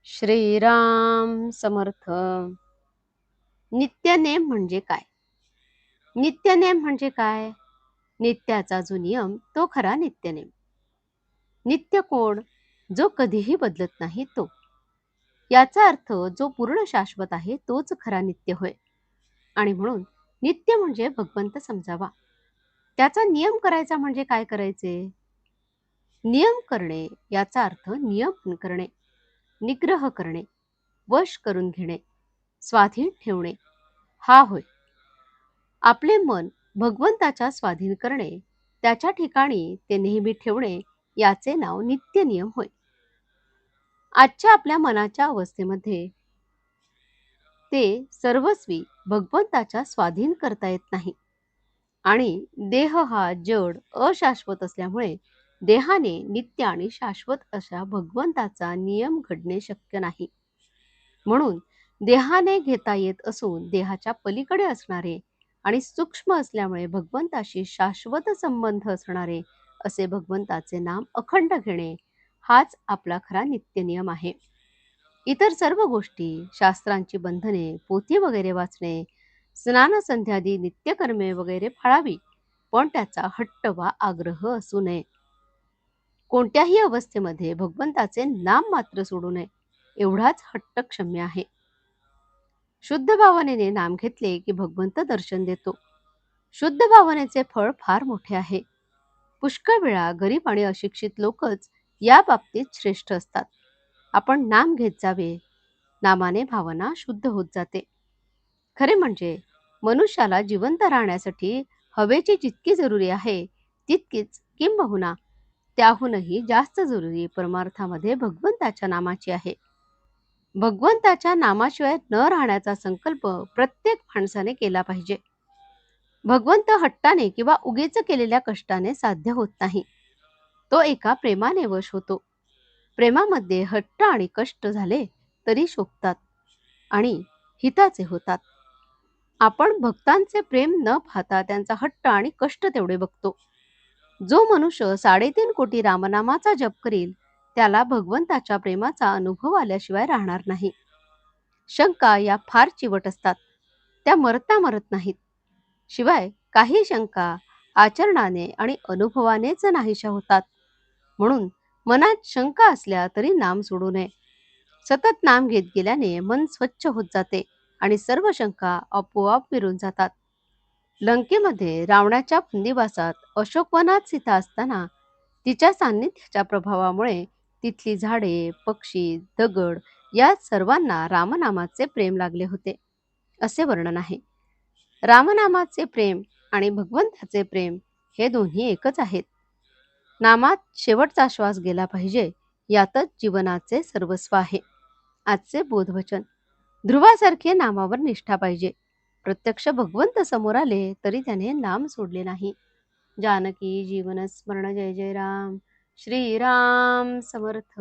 श्रीराम समर्थ. नित्यनेम म्हणजे काय? नित्यनेम म्हणजे काय? नित्याचा जो नियम तो खरा नित्यनेम. नित्य कोण? जो कधीही बदलत नाही तो. याचा अर्थ जो पूर्ण शाश्वत आहे तोच खरा नित्य होय. आणि म्हणून नित्य म्हणजे भगवंत समजावा. त्याचा नियम करायचा म्हणजे काय करायचे? नियम करणे याचा अर्थ नियमन करणे, निग्रह करणे, वश करून घेणे, स्वाधीन ठेवणे हा होय. आपले मन भगवंताच्या स्वाधीन करणे, त्याच्या ठिकाणी ते नेहमी ठेवणे याचे नाव नित्य नियम होय. आजच्या आपल्या मनाच्या अवस्थेमध्ये ते सर्वस्वी भगवंताच्या स्वाधीन करता येत नाही. आणि देह हा जड अशाश्वत असल्यामुळे देहाने नित्य आणि शाश्वत अशा भगवंताचा नियम घडणे शक्य नाही. म्हणून देहाने घेता येत असून देहाच्या पलीकडे असणारे आणि सूक्ष्म असल्यामुळे भगवंताशी शाश्वत संबंध असणारे असे भगवंताचे नाम अखंड घेणे हाच आपला खरा नित्यनियम आहे. इतर सर्व गोष्टी, शास्त्रांची बंधने, पोथी वगैरे वाचणे, स्नान संध्यादी नित्यकर्मे वगैरे पाळावी, पण त्याचा हट्ट वा आग्रह असू नये. कोणत्याही अवस्थेमध्ये भगवंताचे नाम मात्र सोडू नये एवढाच हट्ट क्षम्य आहे. शुद्ध भावनेने नाम घेतले की भगवंत दर्शन देतो. शुद्ध भावनेचे फळ फार मोठे आहे. पुष्कळ वेळा गरीब आणि अशिक्षित लोकच या बाबतीत श्रेष्ठ असतात. आपण नाम घेत जावे, नामाने भावना शुद्ध होत जाते. खरे म्हणजे मनुष्याला जिवंत राहण्यासाठी हवेची जितकी जरुरी आहे तितकीच किंबहुना त्याहूनही जास्त जरुरी परमार्थामध्ये भगवंताच्या नामाची आहे. भगवंताच्या नामाशिवाय न राहण्याचा संकल्प प्रत्येक माणसाने केला पाहिजे. भगवंत हट्टाने किंवा उगीच केलेल्या कष्टाने साध्य होत नाही. तो एका प्रेमाने वश होतो. प्रेमामध्ये हट्ट आणि कष्ट झाले तरी शोभतात आणि हिताचे होतात. आपण भक्तांचे प्रेम न पाहता त्यांचा हट्ट आणि कष्ट तेवढे बघतो. जो मनुष्य 3.5 कोटी रामनामाचा जप करील त्याला भगवंताच्या प्रेमाचा अनुभव आल्याशिवाय राहणार नाही. शंका या फार चिवट असतात. त्या मरता मरत नाहीत. शिवाय काही शंका आचरणाने आणि अनुभवानेच नाहीशा होतात. म्हणून मनात शंका असल्या तरी नाम सोडू नये. सतत नाम घेत गेल्याने मन स्वच्छ होत जाते आणि सर्व शंका आपोआप विरून जातात. लंकेमध्ये रावणाच्या बंदिवासात अशोकवनात सीता असताना तिच्या सान्निध्याच्या प्रभावामुळे तिथली झाडे, पक्षी, दगड या सर्वांना रामनामाचे प्रेम लागले होते असे वर्णन आहे. रामनामाचे प्रेम आणि भगवंताचे प्रेम हे दोन्ही एकच आहेत. नामात शेवटचा श्वास गेला पाहिजे यातच जीवनाचे सर्वस्व आहे. आजचे बोधवचन. ध्रुवासारखे नामावर निष्ठा पाहिजे. प्रत्यक्ष भगवंत समोर आले तरी त्याने नाम सोडले नाही. जानकी जीवन स्मरण. जय जय राम. श्रीराम समर्थ.